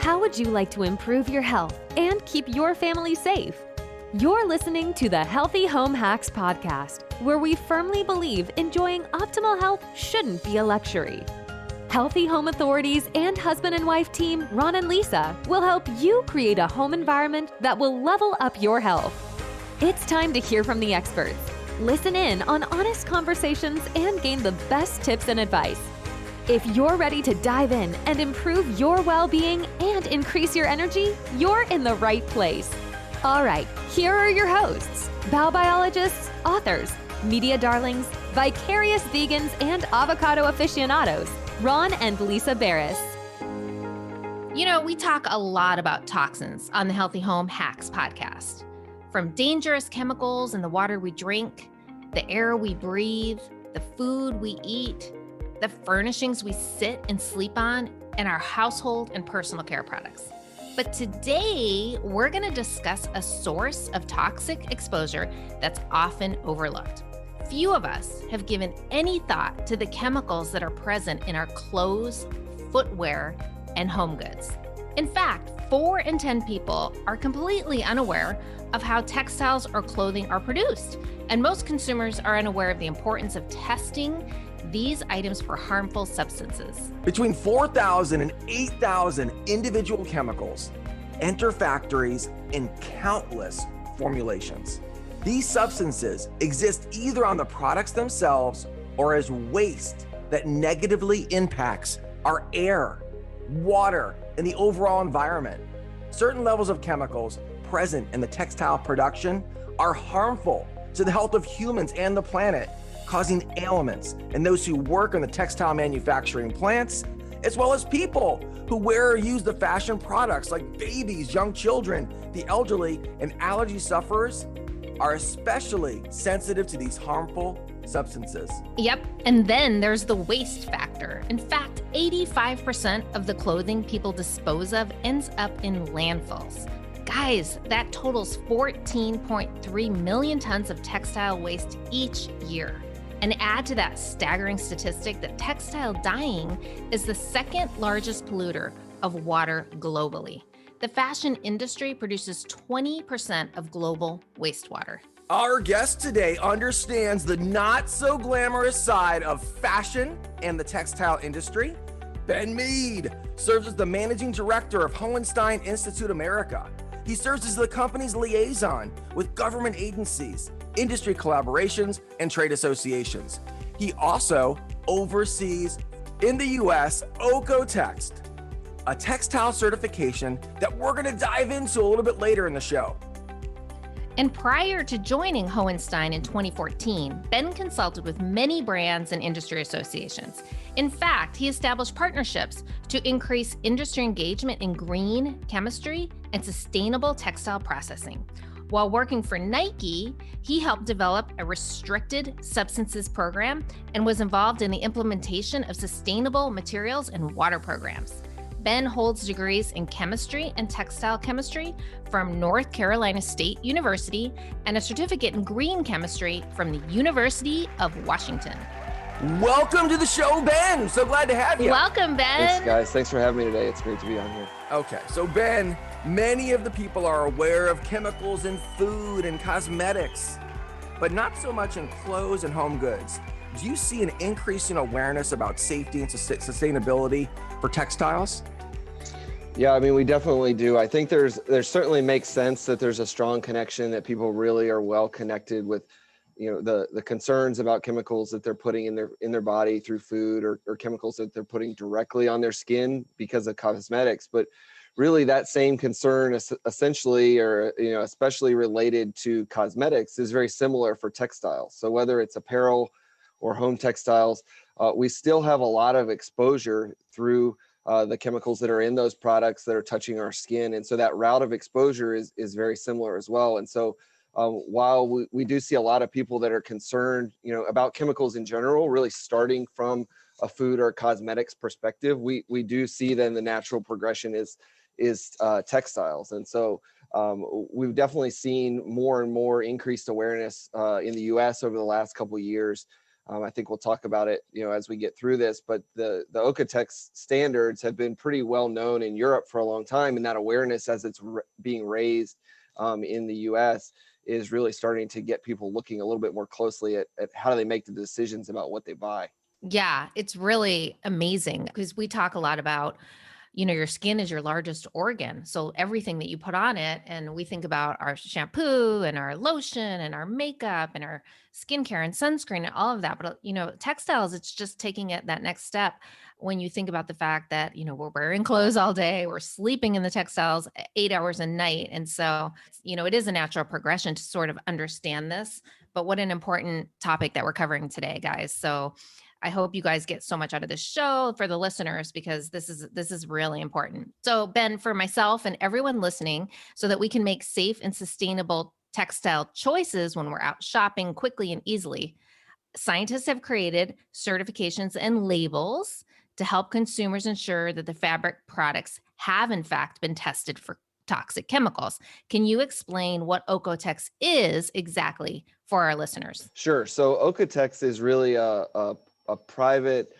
How would you like to improve your health and keep your family safe? You're listening to the Healthy Home Hacks Podcast, where we firmly believe enjoying optimal health shouldn't be a luxury. Healthy Home Authorities and husband and wife team Ron and Lisa will help you create a home environment that will level up your health. It's time to hear from the experts. Listen in on honest conversations and gain the best tips and advice. If you're ready to dive in and improve your well-being and increase your energy, you're in the right place. All right, here are your hosts, biobiologists, authors, media darlings, vicarious vegans, and avocado aficionados, Ron and Lisa Barris. You know, we talk a lot about toxins on the Healthy Home Hacks podcast. From dangerous chemicals in the water we drink, the air we breathe, the food we eat, the furnishings we sit and sleep on, and our household and personal care products. But today, we're going to discuss a source of toxic exposure that's often overlooked. Few of us have given any thought to the chemicals that are present in our clothes, footwear, and home goods. In fact, 4 in 10 people are completely unaware of how textiles or clothing are produced, and most consumers are unaware of the importance of testing these items for harmful substances. Between 4,000 and 8,000 individual chemicals enter factories in countless formulations. These substances exist either on the products themselves or as waste that negatively impacts our air, water, and the overall environment. Certain levels of chemicals present in the textile production are harmful to the health of humans and the planet, causing ailments in those who work in the textile manufacturing plants, as well as people who wear or use the fashion products like babies, young children, the elderly, and allergy sufferers are especially sensitive to these harmful substances. Yep, and then there's the waste factor. In fact, 85% of the clothing people dispose of ends up in landfills. Guys, that totals 14.3 million tons of textile waste each year. And add to that staggering statistic that textile dyeing is the second largest polluter of water globally. The fashion industry produces 20% of global wastewater. Our guest today understands the not so glamorous side of fashion and the textile industry. Ben Mead serves as the managing director of Hohenstein Institute America. He serves as the company's liaison with government agencies, industry collaborations, and trade associations. He also oversees in the US OEKO-TEX, a textile certification that we're going to dive into a little bit later in the show. And prior to joining Hohenstein in 2014, Ben consulted with many brands and industry associations. In fact, he established partnerships to increase industry engagement in green chemistry and sustainable textile processing. While working for Nike, he helped develop a restricted substances program and was involved in the implementation of sustainable materials and water programs. Ben holds degrees in chemistry and textile chemistry from North Carolina State University and a certificate in green chemistry from the University of Washington. Welcome to the show, Ben. So glad to have you. Welcome, Ben. Thanks, guys. Thanks for having me today. It's great to be on here. Okay, so Ben, many of the people are aware of chemicals in food and cosmetics, but not so much in clothes and home goods. Do you see an increase in awareness about safety and sustainability for textiles? Yeah, I mean, we definitely do. I think there certainly makes sense that there's a strong connection, that people really are well connected with, you know, the concerns about chemicals that they're putting in their body through food, or chemicals that they're putting directly on their skin because of cosmetics. But really, that same concern is essentially, or especially related to cosmetics, is very similar for textiles. So whether it's apparel or home textiles, we still have a lot of exposure through the chemicals that are in those products that are touching our skin. And so that route of exposure is very similar as well. And so while we do see a lot of people that are concerned, about chemicals in general, really starting from a food or cosmetics perspective, we do see then the natural progression is textiles. And so we've definitely seen more and more increased awareness in the US over the last couple of years. I think we'll talk about it, as we get through this, but the OEKO-TEX standards have been pretty well known in Europe for a long time, and that awareness as it's being raised in the US is really starting to get people looking a little bit more closely at how do they make the decisions about what they buy. Yeah, it's really amazing because we talk a lot about, your skin is your largest organ. So everything that you put on it, and we think about our shampoo and our lotion and our makeup and our skincare and sunscreen and all of that. But, textiles, it's just taking it that next step when you think about the fact that, we're wearing clothes all day, we're sleeping in the textiles 8 hours a night. And so, it is a natural progression to sort of understand this. But what an important topic that we're covering today, guys. So, I hope you guys get so much out of this show for the listeners, because this is really important. So Ben, for myself and everyone listening, so that we can make safe and sustainable textile choices when we're out shopping quickly and easily, scientists have created certifications and labels to help consumers ensure that the fabric products have in fact been tested for toxic chemicals. Can you explain what OEKO-TEX is exactly for our listeners? Sure. So OEKO-TEX is really a private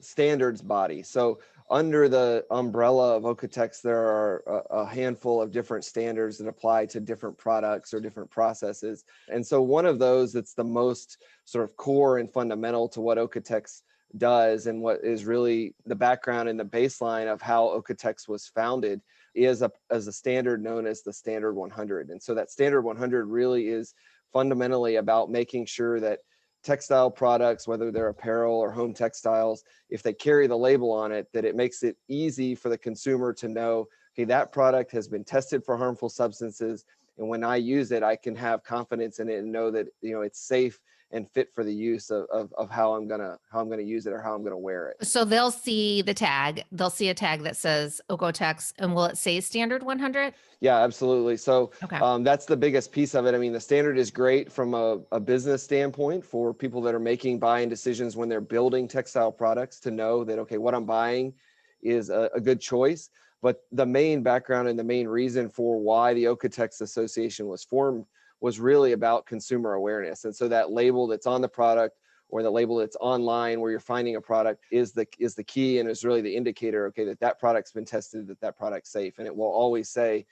standards body. So under the umbrella of OEKO-TEX, there are a handful of different standards that apply to different products or different processes. And so one of those that's the most sort of core and fundamental to what OEKO-TEX does, and what is really the background and the baseline of how OEKO-TEX was founded, is as a standard known as the Standard 100. And so that Standard 100 really is fundamentally about making sure that textile products, whether they're apparel or home textiles, if they carry the label on it, that it makes it easy for the consumer to know, okay, that product has been tested for harmful substances, and when I use it, I can have confidence in it and know that it's safe and fit for the use of how I'm gonna use it or how I'm gonna wear it. So they'll see the tag, they'll see a tag that says OEKO-TEX, and will it say Standard 100? Yeah, absolutely. So Okay. that's the biggest piece of it. I mean, the standard is great from a business standpoint for people that are making buying decisions when they're building textile products, to know that, okay, what I'm buying is a good choice. But the main background and the main reason for why the OEKO-TEX Association was formed was really about consumer awareness. And so that label that's on the product, or the label that's online where you're finding a product, is the key, and is really the indicator, okay, that product's been tested, that product's safe. And it will always say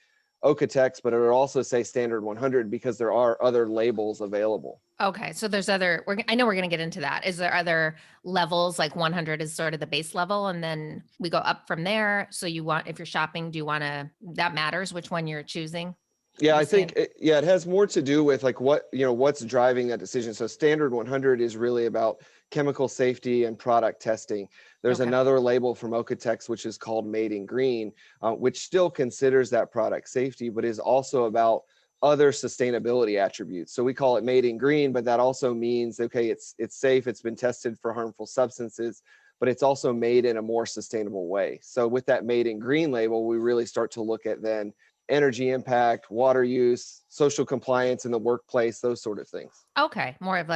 OEKO-TEX, but it will also say Standard 100 because there are other labels available. Okay. So there's I know we're going to get into that. Is there other levels, like 100 is sort of the base level, and then we go up from there? So if you're shopping, that matters which one you're choosing? Yeah, I think it has more to do with like what's driving that decision. So Standard 100 is really about chemical safety and product testing. There's another label from OEKO-TEX, which is called Made in Green, which still considers that product safety, but is also about other sustainability attributes. So we call it Made in Green, but that also means, okay, it's safe, it's been tested for harmful substances, but it's also made in a more sustainable way. So with that Made in Green label, we really start to look at then energy impact, water use, social compliance in the workplace, those sort of things. Okay. More of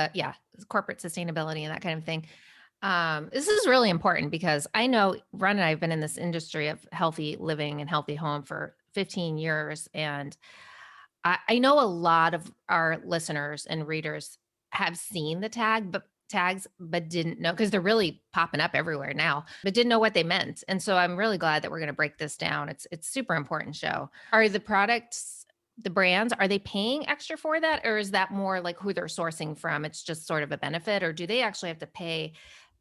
corporate sustainability and that kind of thing. This is really important because I know Ron and I have been in this industry of healthy living and healthy home for 15 years. And I know a lot of our listeners and readers have seen the tags, but didn't know, because they're really popping up everywhere now, but didn't know what they meant. And so I'm really glad that we're going to break this down. It's super important show. Are the products, the brands, are they paying extra for that? Or is that more like who they're sourcing from? It's just sort of a benefit, or do they actually have to pay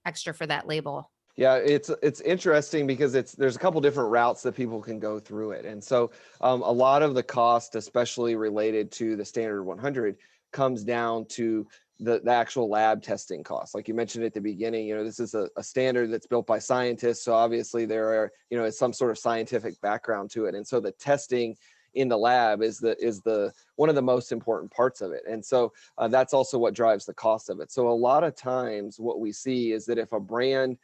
extra for that label? Yeah, it's interesting because there's a couple different routes that people can go through it. And so a lot of the cost, especially related to the Standard 100, comes down to the actual lab testing costs. Like you mentioned at the beginning, this is a standard that's built by scientists. So obviously there are, it's some sort of scientific background to it. And so the testing in the lab is the one of the most important parts of it. And so that's also what drives the cost of it. So a lot of times what we see is that if a brand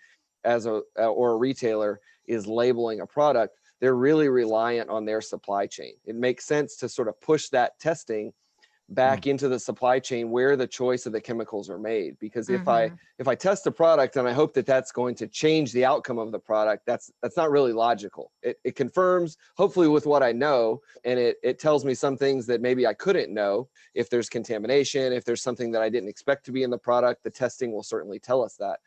or a retailer is labeling a product, they're really reliant on their supply chain. It makes sense to sort of push that testing back into the supply chain where the choice of the chemicals are made. Because if Mhm. I test the product and I hope that that's going to change the outcome of the product, that's not really logical. It confirms, hopefully, with what I know, and it tells me some things that maybe I couldn't know. If there's contamination, if there's something that I didn't expect to be in the product, the testing will certainly tell us that.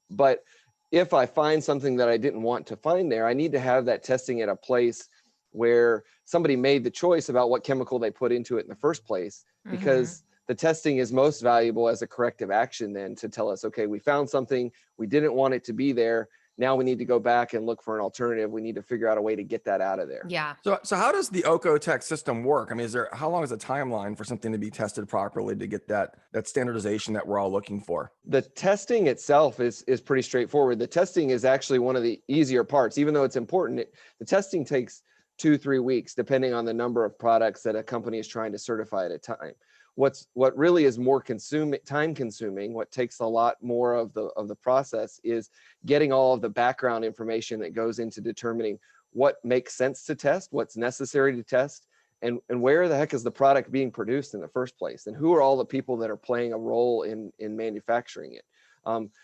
But if I find something that I didn't want to find there, I need to have that testing at a place where somebody made the choice about what chemical they put into it in the first place, Mhm. because the testing is most valuable as a corrective action then to tell us, okay, we found something, we didn't want it to be there. Now we need to go back and look for an alternative. We need to figure out a way to get that out of there. Yeah. So how does the OEKO-TEX system work? I mean, how long is the timeline for something to be tested properly to get that standardization that we're all looking for? The testing itself is pretty straightforward. The testing is actually one of the easier parts, even though it's important. The testing takes 2-3 weeks, depending on the number of products that a company is trying to certify at a time. What really is more time consuming, what takes a lot more of the process, is getting all of the background information that goes into determining what makes sense to test, what's necessary to test, and where the heck is the product being produced in the first place, and who are all the people that are playing a role in manufacturing it.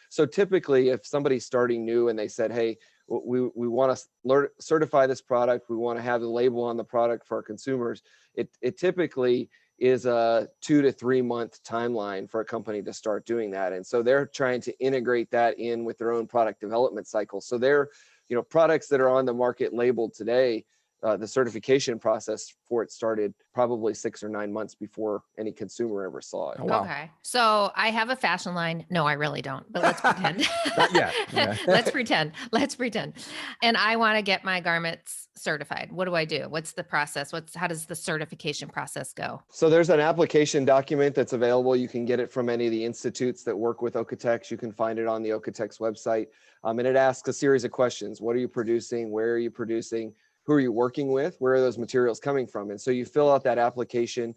So typically, if somebody's starting new and they said, hey, we want to certify this product, we want to have the label on the product for our consumers, it typically is a 2 to 3 month timeline for a company to start doing that. And so they're trying to integrate that in with their own product development cycle. So they're, products that are on the market labeled today, the certification process for it started probably 6 or 9 months before any consumer ever saw it. Oh, wow. Okay. So I have a fashion line. No, I really don't, but let's pretend. Not yet. Okay. Let's pretend. And I want to get my garments certified. What do I do? What's the process? How does the certification process go? So there's an application document that's available. You can get it from any of the institutes that work with Okatatex. You can find it on the Okatatex website. And it asks a series of questions. What are you producing? Where are you producing? Who are you working with? Where are those materials coming from? And so you fill out that application.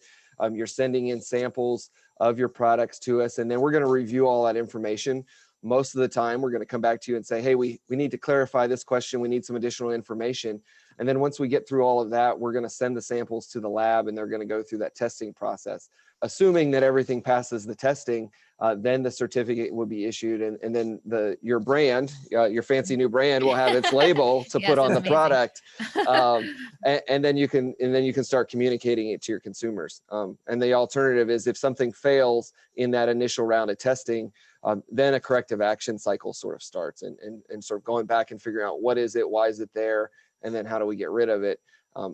You're sending in samples of your products to us, and then we're going to review all that information. Most of the time, we're going to come back to you and say, hey, we need to clarify this question. We need some additional information. And then once we get through all of that, we're going to send the samples to the lab, and they're going to go through that testing process. Assuming that everything passes the testing, then the certificate will be issued, and then your brand, your fancy new brand, will have its label to put on the amazing. product, and then you can start communicating it to your consumers. And the alternative is, if something fails in that initial round of testing, then a corrective action cycle sort of starts, and sort of going back and figuring out what is it, why is it there, and then how do we get rid of it,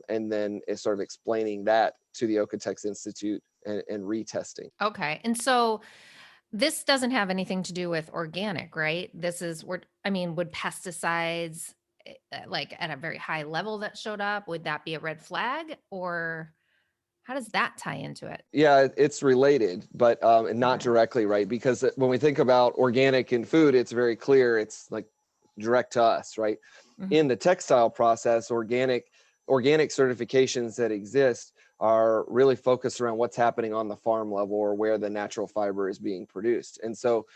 and then it's sort of explaining that to the Okatatex Institute and retesting. Okay. And so this doesn't have anything to do with organic, right? Would pesticides, like at a very high level that showed up, would that be a red flag, or how does that tie into it? Yeah, it's related, but not directly, right? Because when we think about organic in food, it's very clear. It's like direct to us, right? Mhm. In the textile process, organic certifications that exist are really focused around what's happening on the farm level or where the natural fiber is being produced. And so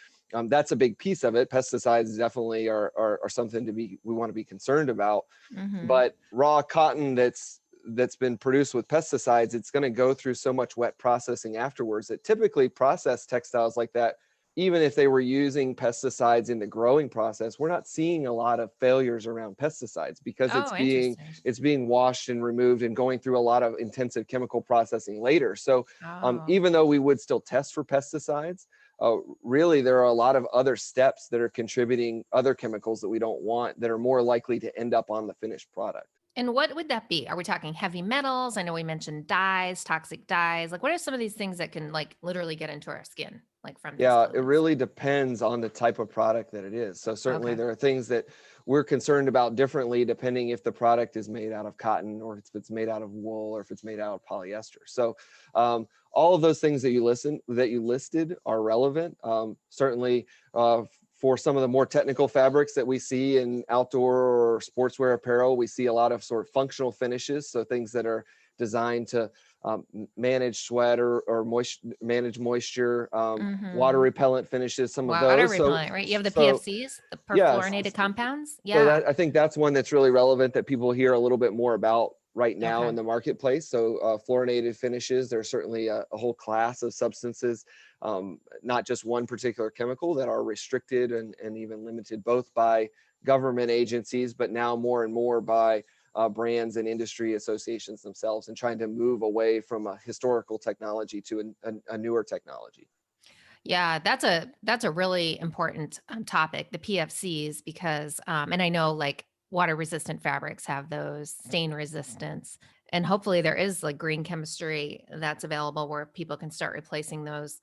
that's a big piece of it. Pesticides definitely are something we want to be concerned about. Mhm. But raw cotton that's been produced with pesticides, it's going to go through so much wet processing afterwards that typically processed textiles like that, even if they were using pesticides in the growing process, we're not seeing a lot of failures around pesticides because Interesting. it's being washed and removed and going through a lot of intensive chemical processing later. So Oh. even though we would still test for pesticides, really there are a lot of other steps that are contributing other chemicals that we don't want that are more likely to end up on the finished product. And what would that be? Are we talking heavy metals? I know we mentioned dyes, toxic dyes. Like, what are some of these things that can like literally get into our skin, like from these Yeah, it clothings? really depends on the type of product that it is. So certainly Okay. there are things that we're concerned about differently depending if the product is made out of cotton or if it's made out of wool or if it's made out of polyester. So all of those things that you listed are relevant. Certainly for some of the more technical fabrics that we see in outdoor or sportswear apparel, we see a lot of sort of functional finishes. So things that are designed to manage sweat or manage moisture, water Mhm. repellent finishes, some of Water those. repellent, right? You have the So PFCs, the yes. perfluorinated compounds. So Yeah. I think that's one that's really relevant that people hear a little bit more about right now Okay. in the marketplace. So fluorinated finishes, there's certainly a whole class of substances, not just one particular chemical, that are restricted and even limited both by government agencies, but now more and more by brands and industry associations themselves, and trying to move away from a historical technology to a newer technology. Yeah, that's a really important topic, the PFCs, because and I know like water resistant fabrics have those stain resistance, and hopefully there is like green chemistry that's available where people can start replacing those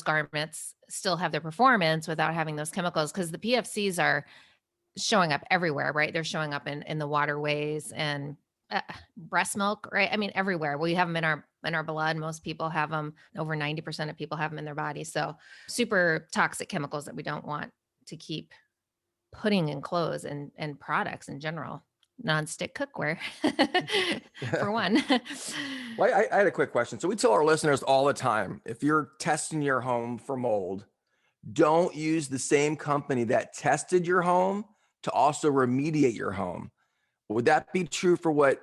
garments, still have their performance without having those chemicals, because the PFCs are showing up everywhere, right? They're showing up in the waterways and breast milk, right? I mean, everywhere. We have them in our blood. Most people have them. Over 90% of people have them in their body. So super toxic chemicals that we don't want to keep putting in clothes and products in general. Non-stick cookware, for one. Well, I had a quick question. So we tell our listeners all the time, if you're testing your home for mold, don't use the same company that tested your home to also remediate your home. Would that be true for what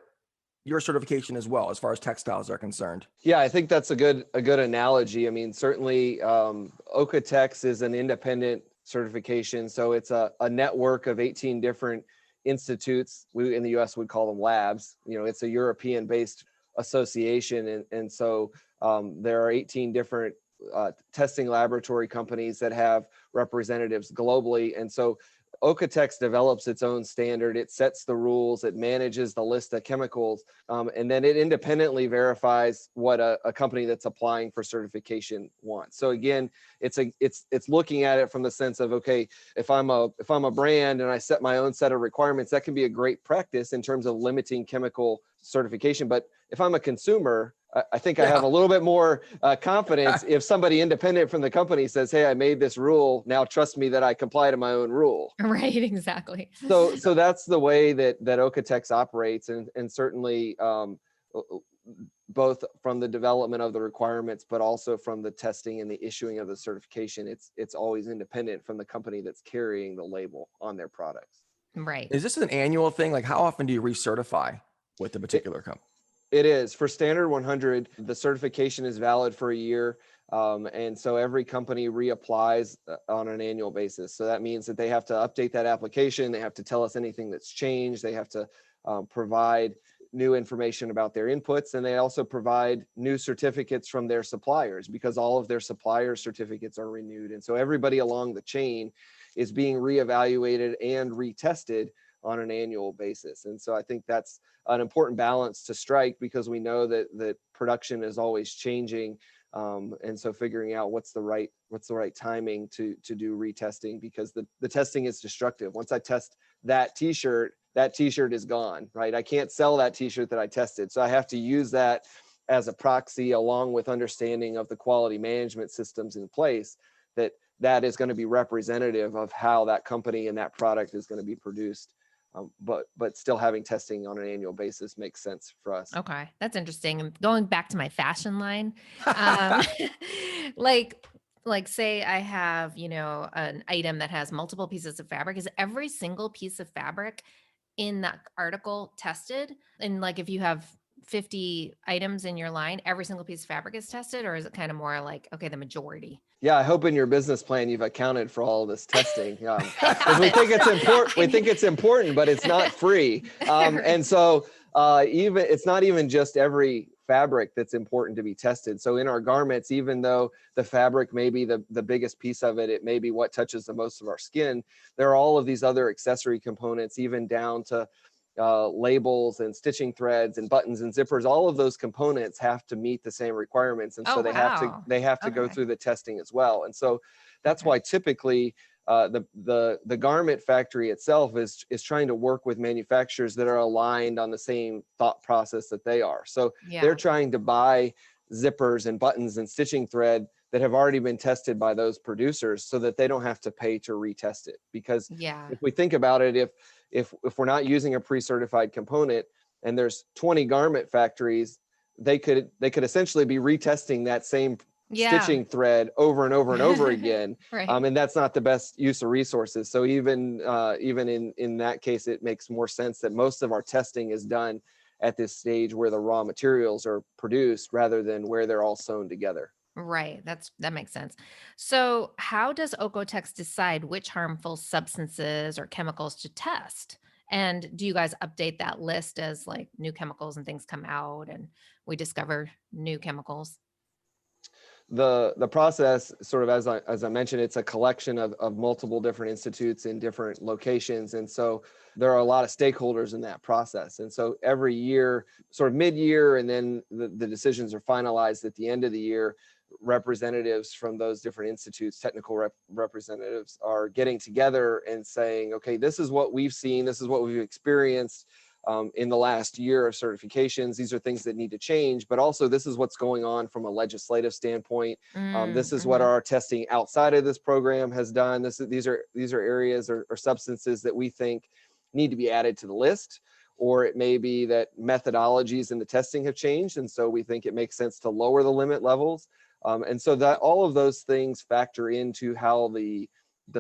your certification as well, as far as textiles are concerned? Yeah, I think that's a good analogy. I mean, certainly Okatatex is an independent certification. So it's a network of 18 different institutes. We in the US would call them labs. You know, it's a European based association. And so there are 18 different testing laboratory companies that have representatives globally. And so Okatatex develops its own standard. It sets the rules. It manages the list of chemicals, and then it independently verifies what a company that's applying for certification wants. So again, it's looking at it from the sense of, okay, if I'm a brand and I set my own set of requirements, that can be a great practice in terms of limiting chemical certification. But if I'm a consumer, I think I have a little bit more confidence if somebody independent from the company says, hey, I made this rule, now trust me that I comply to my own rule. Right, exactly. So that's the way that Okatatex operates, and certainly both from the development of the requirements, but also from the testing and the issuing of the certification, it's always independent from the company that's carrying the label on their products. Right. Is this an annual thing? Like, how often do you recertify with the particular company? It is. For Standard 100, the certification is valid for a year. And so every company reapplies on an annual basis. So that means that they have to update that application. They have to tell us anything that's changed. They have to provide new information about their inputs. And they also provide new certificates from their suppliers, because all of their supplier certificates are renewed. And so everybody along the chain is being reevaluated and retested on an annual basis. And so I think that's an important balance to strike, because we know that production is always changing. And so figuring out what's the right timing to do retesting, because the testing is destructive. Once I test that t-shirt is gone, right? I can't sell that t-shirt that I tested. So I have to use that as a proxy, along with understanding of the quality management systems in place, that is going to be representative of how that company and that product is going to be produced. But still having testing on an annual basis makes sense for us. Okay, that's interesting. And going back to my fashion line, like say I have, an item that has multiple pieces of fabric. Is every single piece of fabric in that article tested? And like if you have 50 items in your line, every single piece of fabric is tested, or is it kind of more like, okay, the majority? Yeah, I hope in your business plan you've accounted for all of this testing. Because we think it's important. We think it's important, but it's not free. And so even it's not even just every fabric that's important to be tested. So in our garments, even though the fabric may be the biggest piece of it, it may be what touches the most of our skin, there are all of these other accessory components, even down to labels and stitching threads and buttons and zippers. All of those components have to meet the same requirements, and so they have to go through the testing as well. And so that's why typically the garment factory itself is trying to work with manufacturers that are aligned on the same thought process that they are. So they're trying to buy zippers and buttons and stitching thread that have already been tested by those producers, so that they don't have to pay to retest it. Because if we think about it, if we're not using a pre-certified component and there's 20 garment factories, they could essentially be retesting that same stitching thread over and over and over again. Right. And that's not the best use of resources. So even in that case, it makes more sense that most of our testing is done at this stage where the raw materials are produced rather than where they're all sewn together. Right. That makes sense. So how does OEKO-TEX decide which harmful substances or chemicals to test? And do you guys update that list as like new chemicals and things come out and we discover new chemicals? The process, sort of as I mentioned, it's a collection of multiple different institutes in different locations, and so there are a lot of stakeholders in that process. And so every year, sort of mid-year, and then the decisions are finalized at the end of the year. Representatives from those different institutes, technical representatives, are getting together and saying, okay, this is what we've seen, this is what we've experienced in the last year of certifications. These are things that need to change, but also this is what's going on from a legislative standpoint. This is what our testing outside of this program has done. These are areas or substances that we think need to be added to the list, or it may be that methodologies in the testing have changed, and so we think it makes sense to lower the limit levels. And so that all of those things factor into how the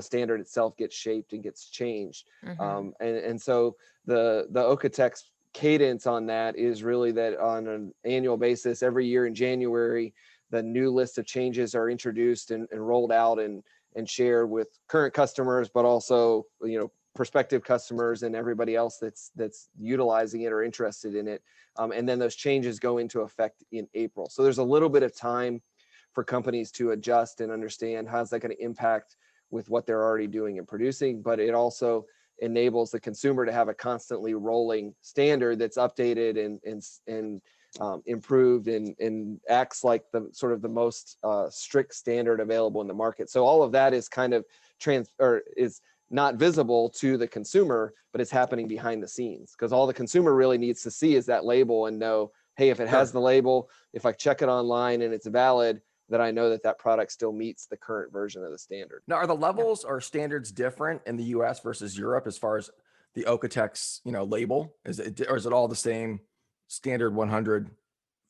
standard itself gets shaped and gets changed. And so the OEKO-TEX cadence on that is really that on an annual basis, every year in January, the new list of changes are introduced and rolled out and shared with current customers, but also, prospective customers and everybody else that's utilizing it or interested in it. And then those changes go into effect in April. So there's a little bit of time for companies to adjust and understand how's that going to impact with what they're already doing and producing, but it also enables the consumer to have a constantly rolling standard that's updated and improved and acts like the sort of the most strict standard available in the market. So all of that is kind of is not visible to the consumer, but it's happening behind the scenes, because all the consumer really needs to see is that label and know, hey, if it has the label, if I check it online and it's valid, that I know that product still meets the current version of the standard. Now, are the levels or standards different in the US versus Europe as far as the OEKO-TEX, label? Is it all the same standard 100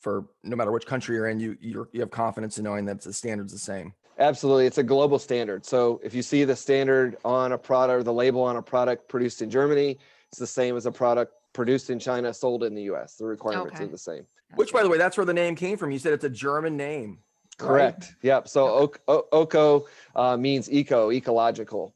for no matter which country you're in? You have confidence in knowing that the standard's the same. Absolutely, it's a global standard. So if you see the standard on a product or the label on a product produced in Germany, it's the same as a product produced in China, sold in the US. The requirements are the same. Which, by the way, that's where the name came from. You said it's a German name. Correct. Right? Yep. So OEKO means ecological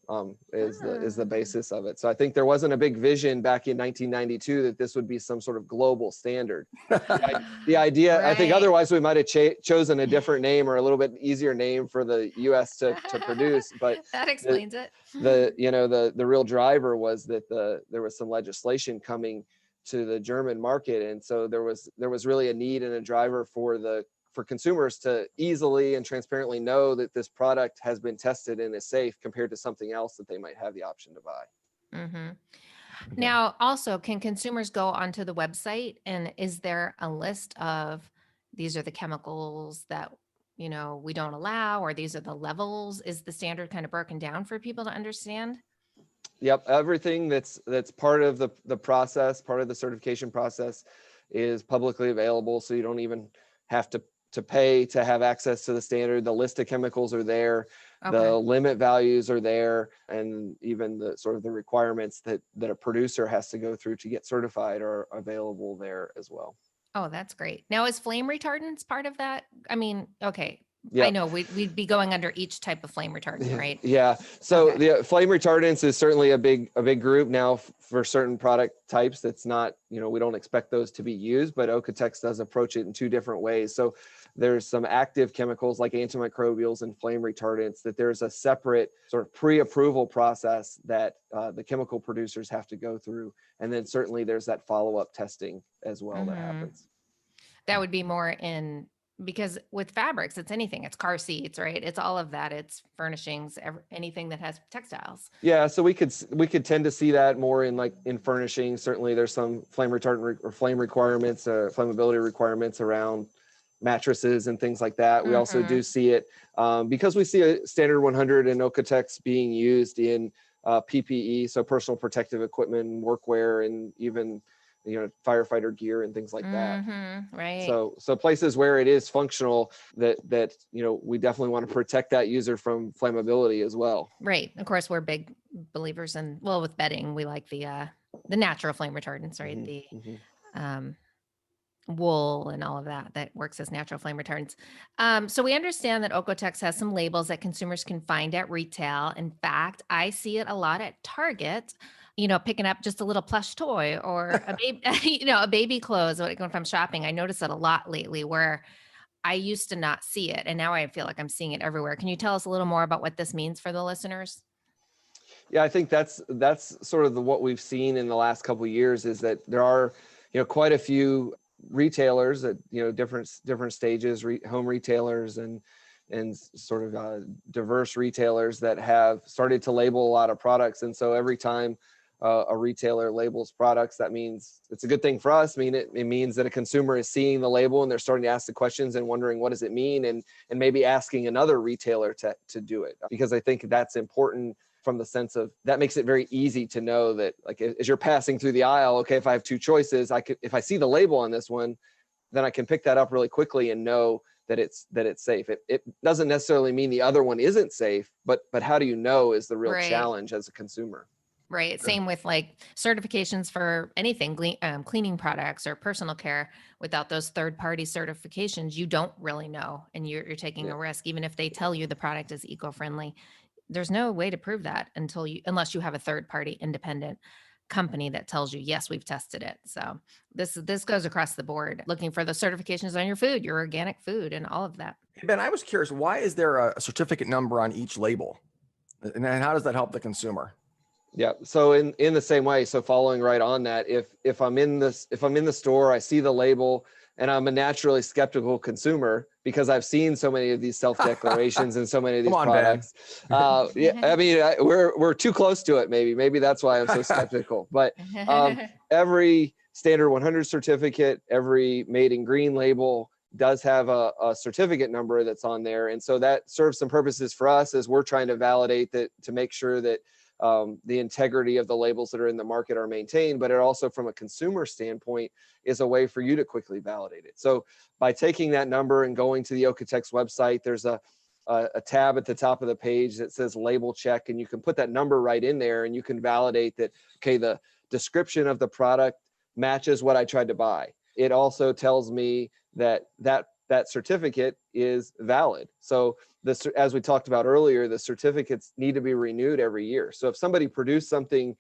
is the basis of it. So I think there wasn't a big vision back in 1992 that this would be some sort of global standard. The idea, right. I think otherwise we might have chosen a different name or a little bit easier name for the U.S. to produce. But that explains it. The real driver was that there was some legislation coming to the German market, and so there was really a need and a driver for consumers to easily and transparently know that this product has been tested and is safe compared to something else that they might have the option to buy. Now, also, can consumers go onto the website, and is there a list of these are the chemicals that we don't allow, or these are the levels? Is the standard kind of broken down for people to understand? Yep, everything that's part of the process, part of the certification process, is publicly available, so you don't even have to pay to have access to the standard. The list of chemicals are there, the limit values are there, and even the sort of the requirements that a producer has to go through to get certified are available there as well. Oh, that's great. Now, is flame retardants part of that? I mean, okay. Yep. I know we'd be going under each type of flame retardant, right? Yeah. So the flame retardants is certainly a big group now for certain product types. That's not, we don't expect those to be used, but OEKO-TEX does approach it in two different ways. So there's some active chemicals like antimicrobials and flame retardants that there's a separate sort of pre-approval process that the chemical producers have to go through. And then certainly there's that follow-up testing as well that happens. That would be more because with fabrics, it's anything. It's car seats, right? It's all of that. It's furnishings, anything that has textiles. Yeah, so we could tend to see that more in furnishings. Certainly, there's some flame retardant or flame requirements, flammability requirements around mattresses and things like that. We also do see it because we see a standard 100 and OEKO-TEX being used in PPE, so personal protective equipment, workwear, and even firefighter gear and things like that. Right. So places where it is functional that we definitely want to protect that user from flammability as well. Right. Of course, we're big believers with bedding, we like the natural flame retardants, right? wool and all of that works as natural flame retardants. So we understand that OEKO-TEX has some labels that consumers can find at retail. In fact, I see it a lot at Target, picking up just a little plush toy or a baby, a baby clothes. When I'm shopping, I notice it a lot lately where I used to not see it. And now I feel like I'm seeing it everywhere. Can you tell us a little more about what this means for the listeners? Yeah, I think that's sort of what we've seen in the last couple of years is that there are, quite a few retailers at different stages, home retailers and sort of diverse retailers that have started to label a lot of products. And so every time a retailer labels products, that means it's a good thing for us. I mean, it means that a consumer is seeing the label and they're starting to ask the questions and wondering what does it mean, and maybe asking another retailer to do it, because I think that's important from the sense of that makes it very easy to know that, like, as you're passing through the aisle, okay, if I have two choices, if I see the label on this one, then I can pick that up really quickly and know that it's safe. It doesn't necessarily mean the other one isn't safe, but how do you know is the real Right. challenge as a consumer. Right. Same with like certifications for anything, cleaning products or personal care. Without those third-party certifications, you don't really know, and you're taking a risk, even if they tell you the product is eco-friendly. There's no way to prove that unless you have a third-party independent company that tells you, yes, we've tested it. So this goes across the board, looking for the certifications on your food, your organic food, and all of that. Hey, Ben, I was curious, why is there a certificate number on each label? And how does that help the consumer? Yeah. So in the same way, so following right on that, if I'm in the store, I see the label, and I'm a naturally skeptical consumer because I've seen so many of these self-declarations and so many of these products. Yeah, I mean, we're too close to it. Maybe that's why I'm so skeptical. But every standard 100 certificate, every made in green label does have a certificate number that's on there, and so that serves some purposes for us as we're trying to validate that, to make sure that the integrity of the labels that are in the market are maintained, but it also, from a consumer standpoint, is a way for you to quickly validate it. So by taking that number and going to the OEKO-TEX website, there's a tab at the top of the page that says label check, and you can put that number right in there and you can validate that, okay, the description of the product matches what I tried to buy. It also tells me that certificate is valid. So this, as we talked about earlier, the certificates need to be renewed every year. So if somebody produced something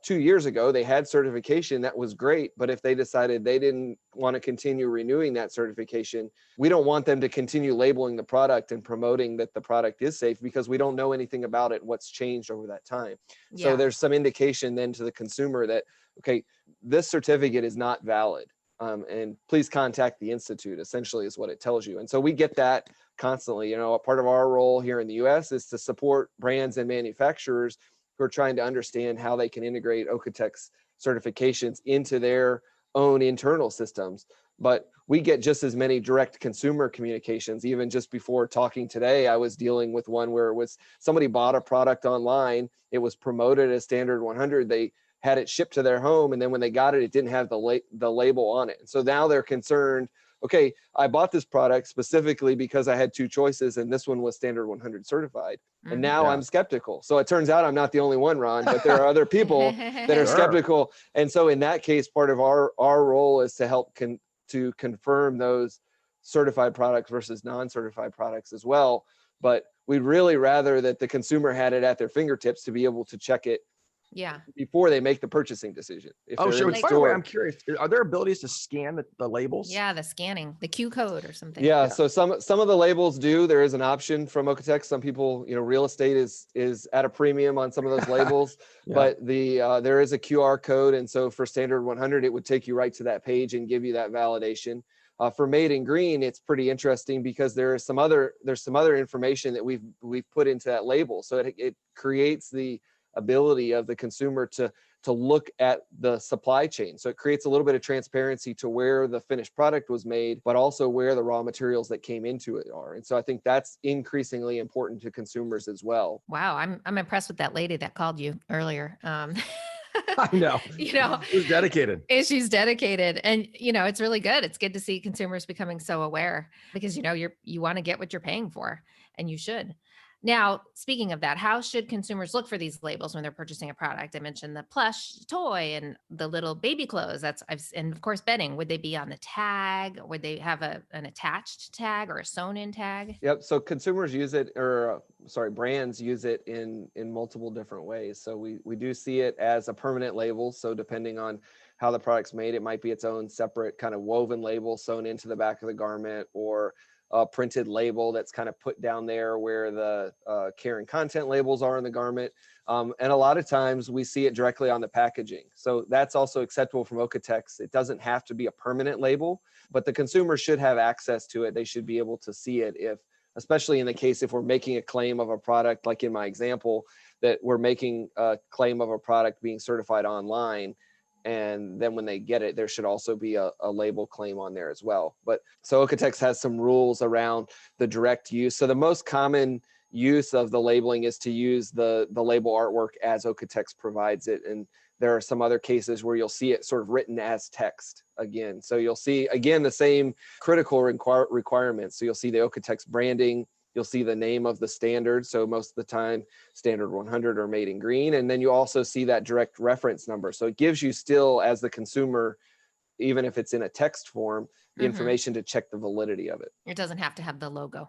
2 years ago, they had certification, that was great. But if they decided they didn't want to continue renewing that certification, we don't want them to continue labeling the product and promoting that the product is safe, because we don't know anything about it, what's changed over that time. Yeah. So there's some indication then to the consumer that, okay, this certificate is not valid. And please contact the Institute, essentially, is what it tells you. And so we get that constantly. A part of our role here in the US is to support brands and manufacturers who are trying to understand how they can integrate OEKO-TEX certifications into their own internal systems. But we get just as many direct consumer communications. Even just before talking today, I was dealing with one where it was somebody bought a product online. It was promoted as standard 100. They had it shipped to their home, and then when they got it, it didn't have the label on it. And so now they're concerned, okay, I bought this product specifically because I had two choices, and this one was standard 100 certified. And now I'm skeptical. So it turns out I'm not the only one, Ron, but there are other people that are skeptical. And so in that case, part of our role is to help to confirm those certified products versus non-certified products as well. But we'd really rather that the consumer had it at their fingertips to be able to check it before they make the purchasing decision. Sure. By the way, I'm curious, are there abilities to scan the labels? Yeah, the scanning, the Q code or something. Yeah. So some of the labels do. There is an option from OEKO-TEX. Some people, real estate is at a premium on some of those labels, but there is a QR code. And so for standard 100, it would take you right to that page and give you that validation. For made in green, it's pretty interesting because there's some other information that we've put into that label. So it creates the ability of the consumer to look at the supply chain. So it creates a little bit of transparency to where the finished product was made, but also where the raw materials that came into it are. And so I think that's increasingly important to consumers as well. Wow. I'm impressed with that lady that called you earlier. I know. She's dedicated. She's dedicated. And, it's really good. It's good to see consumers becoming so aware because, you want to get what you're paying for, and you should. Now, speaking of that, how should consumers look for these labels when they're purchasing a product? I mentioned the plush toy and the little baby clothes. And of course, bedding. Would they be on the tag? Would they have an attached tag or a sewn-in tag? Yep. So consumers use it, or brands use it in multiple different ways. So we do see it as a permanent label. So depending on how the product's made, it might be its own separate kind of woven label sewn into the back of the garment, or a printed label that's kind of put down there where the care and content labels are in the garment. And a lot of times we see it directly on the packaging. So that's also acceptable from OEKO-TEX. It doesn't have to be a permanent label, but the consumer should have access to it. They should be able to see it, especially in the case if we're making a claim of a product, like in my example, that we're making a claim of a product being certified online. And then when they get it, there should also be a label claim on there as well. But so OEKO-TEX has some rules around the direct use. So the most common use of the labeling is to use the label artwork as OEKO-TEX provides it. And there are some other cases where you'll see it sort of written as text again. So you'll see, again, the same critical requirements. So you'll see the OEKO-TEX branding. You'll see the name of the standard. So most of the time, standard 100 or made in green. And then you also see that direct reference number. So it gives you still, as the consumer, even if it's in a text form, the information to check the validity of it. It doesn't have to have the logo.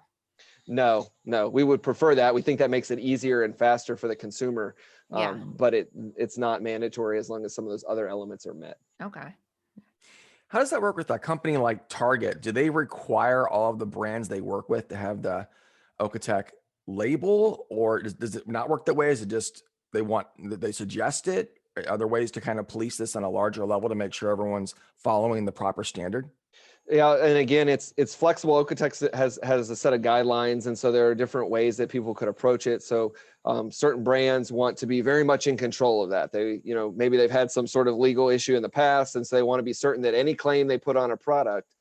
No, we would prefer that. We think that makes it easier and faster for the consumer. Yeah. But it's not mandatory as long as some of those other elements are met. Okay. How does that work with a company like Target? Do they require all of the brands they work with to have the OEKO-TEX label, or does it not work that way? Is it just they suggest it? Are there ways to kind of police this on a larger level to make sure everyone's following the proper standard? Yeah, and again, it's flexible. OEKO-TEX has a set of guidelines, and so there are different ways that people could approach it. So certain brands want to be very much in control of that. They, maybe they've had some sort of legal issue in the past, and so they want to be certain that any claim they put on a product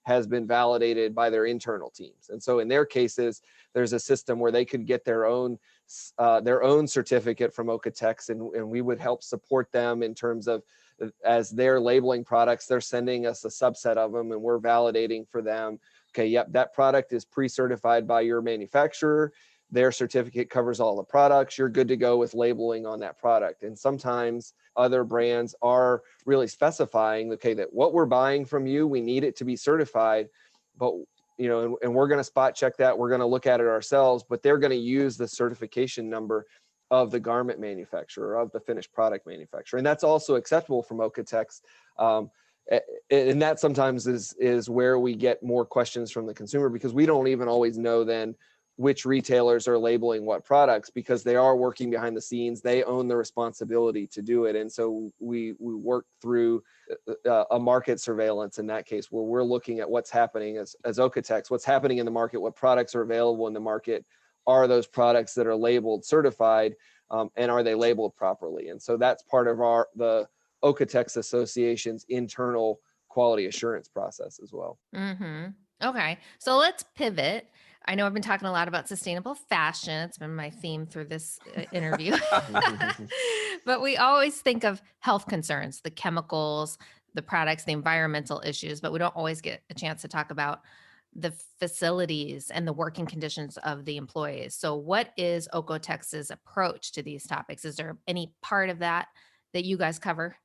has been validated by their internal teams. And so in their cases, there's a system where they could get their own certificate from OEKO-TEX, and we would help support them in terms of, as they're labeling products, they're sending us a subset of them, and we're validating for them, okay, yep, that product is pre-certified by your manufacturer. Their certificate covers all the products. You're good to go with labeling on that product. And sometimes other brands are really specifying, okay, that what we're buying from you, we need it to be certified, but and we're going to spot check that. We're going to look at it ourselves, but they're going to use the certification number of the garment manufacturer, of the finished product manufacturer. And that's also acceptable from OEKO-TEX. And that sometimes is where we get more questions from the consumer, because we don't even always know then which retailers are labeling what products, because they are working behind the scenes. They own the responsibility to do it. And so we work through a market surveillance in that case, where we're looking at what's happening as OEKO-TEX, what's happening in the market, what products are available in the market. Are those products that are labeled certified, and are they labeled properly? And so that's part of the OEKO-TEX Association's internal quality assurance process as well. Okay, so let's pivot. I know I've been talking a lot about sustainable fashion. It's been my theme through this interview. But we always think of health concerns, the chemicals, the products, the environmental issues, but we don't always get a chance to talk about the facilities and the working conditions of the employees. So what is OEKO-TEX's approach to these topics? Is there any part of that you guys cover?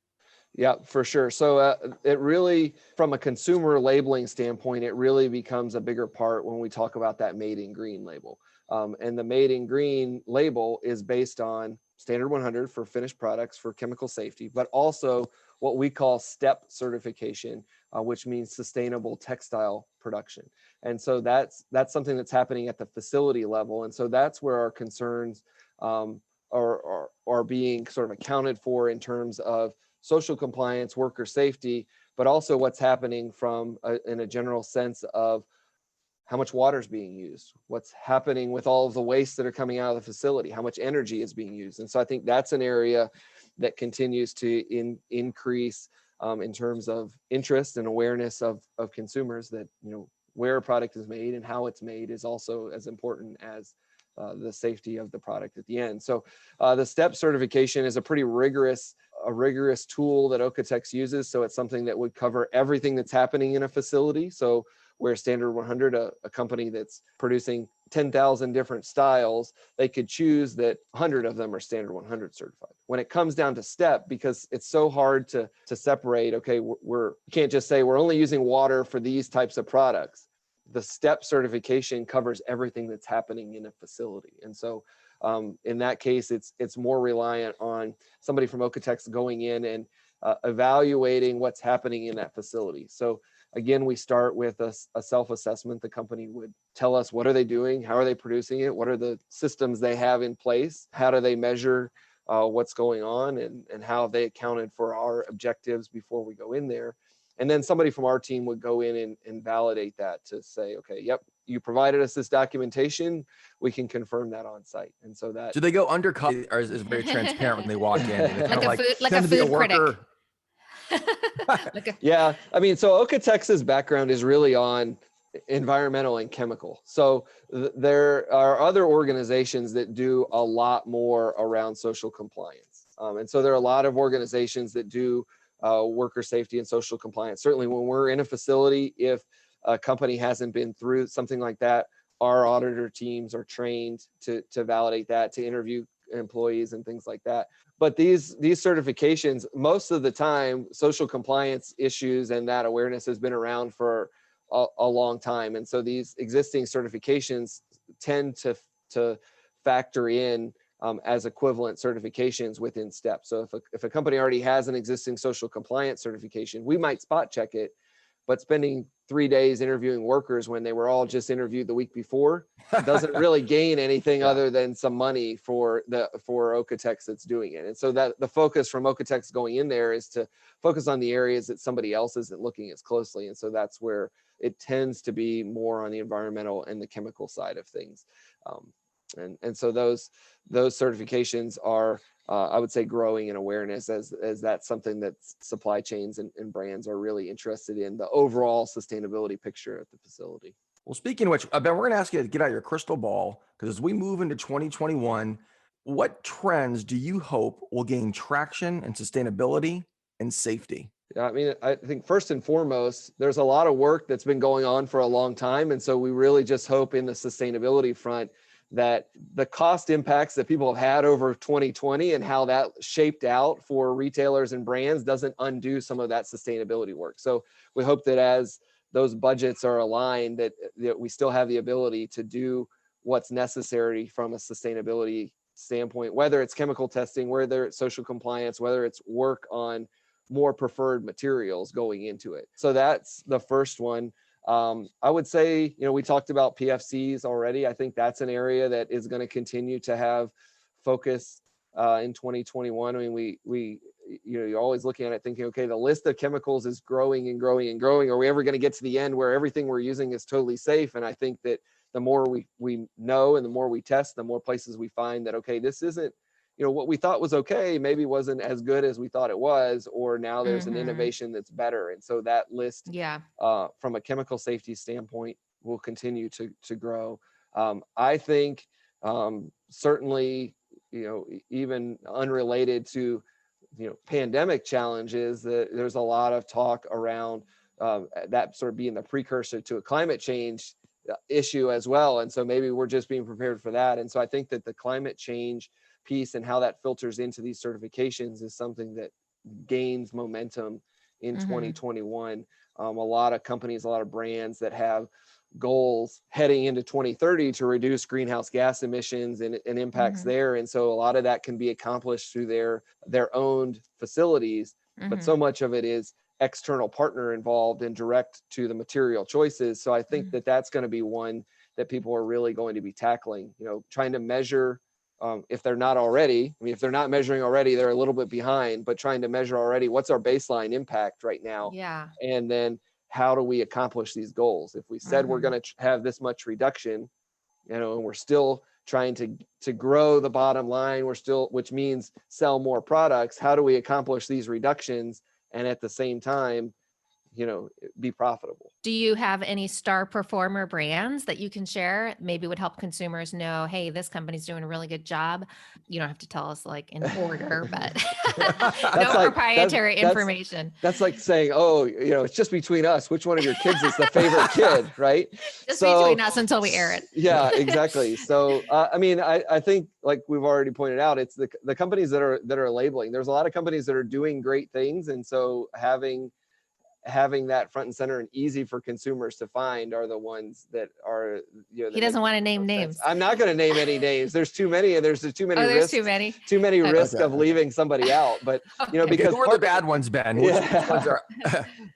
Yeah, for sure. So it really, from a consumer labeling standpoint, it really becomes a bigger part when we talk about that made in green label. And the made in green label is based on standard 100 for finished products for chemical safety, but also what we call STEP certification, which means sustainable textile production. And so that's something that's happening at the facility level. And so that's where our concerns are being sort of accounted for in terms of social compliance, worker safety, but also what's happening in a general sense of how much water is being used, what's happening with all of the waste that are coming out of the facility, how much energy is being used. And so I think that's an area that continues to increase in terms of interest and awareness of consumers, that where a product is made and how it's made is also as important as the safety of the product at the end. So the STEP certification is a pretty rigorous tool that OEKO-TEX uses. So it's something that would cover everything that's happening in a facility. So where standard 100, a company that's producing 10,000 different styles, they could choose that 100 of them are standard 100 certified. When it comes down to step, because it's so hard to separate, okay, you can't just say we're only using water for these types of products. The step certification covers everything that's happening in a facility. And so in that case, it's more reliant on somebody from OEKO-TEX going in and evaluating what's happening in that facility. So again, we start with a self-assessment. The company would tell us, what are they doing? How are they producing it? What are the systems they have in place? How do they measure what's going on, and how have they accounted for our objectives before we go in there? And then somebody from our team would go in and validate that to say, okay, yep, you provided us this documentation, we can confirm that on site. And so that. Do they go undercut, or is it very transparent when they walk in? Like a food critic. Yeah, I mean, so Okatex's background is really on environmental and chemical. So there are other organizations that do a lot more around social compliance. And so there are a lot of organizations that do worker safety and social compliance. Certainly when we're in a facility, if a company hasn't been through something like that, our auditor teams are trained to validate that, to interview employees and things like that. But these certifications, most of the time, social compliance issues and that awareness has been around for a long time. And so these existing certifications tend to factor in as equivalent certifications within steps. So if a company already has an existing social compliance certification, we might spot check it, but spending 3 days interviewing workers when they were all just interviewed the week before doesn't really gain anything other than some money for OEKO-TEX that's doing it. And so that the focus from OEKO-TEX going in there is to focus on the areas that somebody else isn't looking as closely. And so that's where it tends to be more on the environmental and the chemical side of things. And so those certifications are, I would say, growing in awareness as that's something that supply chains and brands are really interested in, the overall sustainability picture at the facility. Well, speaking of which, Ben, we're going to ask you to get out your crystal ball, because as we move into 2021, what trends do you hope will gain traction in sustainability and safety? Yeah, I mean, I think first and foremost, there's a lot of work that's been going on for a long time. And so we really just hope in the sustainability front that the cost impacts that people have had over 2020 and how that shaped out for retailers and brands doesn't undo some of that sustainability work. So we hope that as those budgets are aligned, that we still have the ability to do what's necessary from a sustainability standpoint, whether it's chemical testing, whether it's social compliance, whether it's work on more preferred materials going into it. So that's the first one. I would say, we talked about PFCs already. I think that's an area that is going to continue to have focus in 2021. I mean, you're always looking at it thinking, okay, the list of chemicals is growing and growing and growing. Are we ever going to get to the end where everything we're using is totally safe? And I think that the more we know and the more we test, the more places we find that, okay, this isn't, what we thought was okay, maybe wasn't as good as we thought it was, or now there's an innovation that's better. And so that list, from a chemical safety standpoint, will continue to grow. I think certainly, even unrelated to, pandemic challenges, that there's a lot of talk around that sort of being the precursor to a climate change issue as well. And so maybe we're just being prepared for that. And so I think that the climate change piece and how that filters into these certifications is something that gains momentum in 2021. A lot of companies, a lot of brands that have goals heading into 2030 to reduce greenhouse gas emissions and impacts there. And so a lot of that can be accomplished through their owned facilities, but so much of it is external partner involved and direct to the material choices. So I think that that's going to be one that people are really going to be tackling, trying to measure if they're not already. I mean, if they're not measuring already, they're a little bit behind, but trying to measure already, what's our baseline impact right now? Yeah. And then how do we accomplish these goals? If we said we're going to have this much reduction, and we're still trying to grow the bottom line, which means sell more products, how do we accomplish these reductions? And at the same time, be profitable. Do you have any star performer brands that you can share? Maybe would help consumers know, hey, this company's doing a really good job. You don't have to tell us like in order, but no proprietary information. That's like saying, oh, it's just between us. Which one of your kids is the favorite kid, right? Just between us until we air it. Yeah, exactly. So, I think like we've already pointed out, it's the companies that are labeling. There's a lot of companies that are doing great things. And so having that front and center and easy for consumers to find are the ones that are, he doesn't want to name names. I'm not going to name any names. There's too many, and there's too many risks. Too many risks of leaving somebody out. But, because who are the bad ones, Ben? Which ones are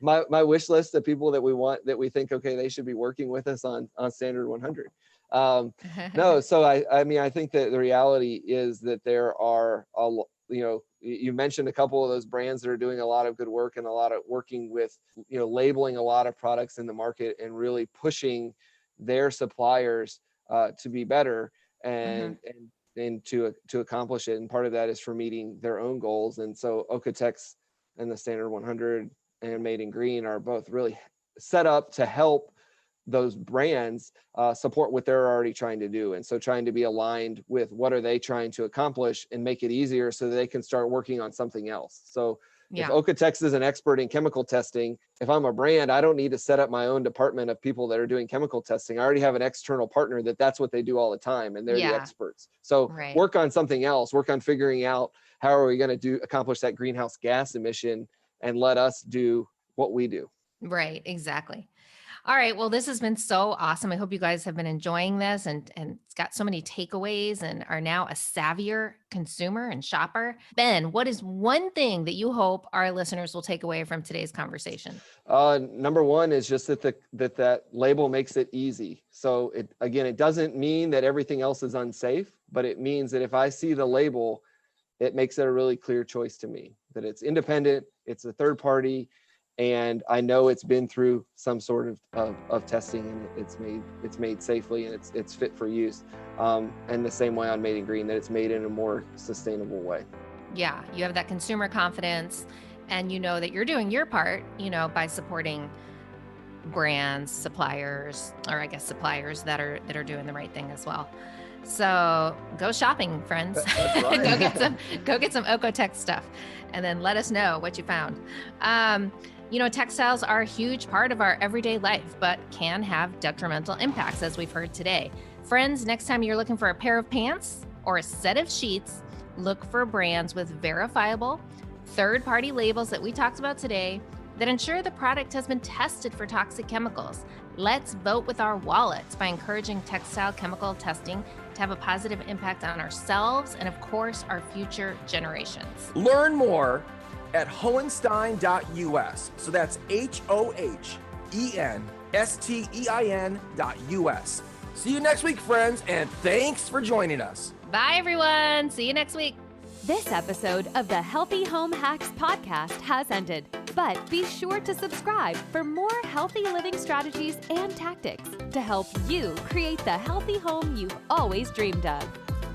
my wish list of people that we think, okay, they should be working with us on Standard 100. No, so I think that the reality is that there are you mentioned a couple of those brands that are doing a lot of good work and a lot of working with, labeling a lot of products in the market and really pushing their suppliers to be better and to accomplish it. And part of that is for meeting their own goals. And so OEKO-TEX and the Standard 100 and Made in Green are both really set up to help those brands support what they're already trying to do. And so trying to be aligned with what are they trying to accomplish and make it easier so that they can start working on something else. So if OEKO-TEX is an expert in chemical testing, if I'm a brand, I don't need to set up my own department of people that are doing chemical testing. I already have an external partner that's what they do all the time, and they're the experts. So work on something else, work on figuring out how are we going to accomplish that greenhouse gas emission, and let us do what we do. Right, exactly. All right. Well, this has been so awesome. I hope you guys have been enjoying this and it's got so many takeaways and are now a savvier consumer and shopper. Ben, what is one thing that you hope our listeners will take away from today's conversation? Number one is just that label makes it easy. So it doesn't mean that everything else is unsafe, but it means that if I see the label, it makes it a really clear choice to me, that it's independent, it's a third party, and I know it's been through some sort of testing, and it's made safely, and it's fit for use. And the same way on Made in Green, that it's made in a more sustainable way. Yeah, you have that consumer confidence, and you know that you're doing your part, by supporting brands, suppliers that are doing the right thing as well. So go shopping, friends. That's right. go get some OEKO-TEX stuff, and then let us know what you found. Textiles are a huge part of our everyday life, but can have detrimental impacts, as we've heard today. Friends, next time you're looking for a pair of pants or a set of sheets, look for brands with verifiable, third-party labels that we talked about today that ensure the product has been tested for toxic chemicals. Let's vote with our wallets by encouraging textile chemical testing to have a positive impact on ourselves and, of course, our future generations. Learn more at Hohenstein.us. So that's HOHENSTEIN.us. See you next week, friends, and thanks for joining us. Bye, everyone. See you next week. This episode of the Healthy Home Hacks podcast has ended, but be sure to subscribe for more healthy living strategies and tactics to help you create the healthy home you've always dreamed of.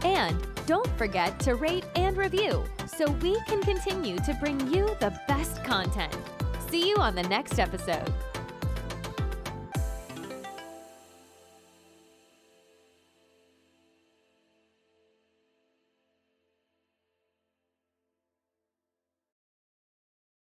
And don't forget to rate and review so we can continue to bring you the best content. See you on the next episode.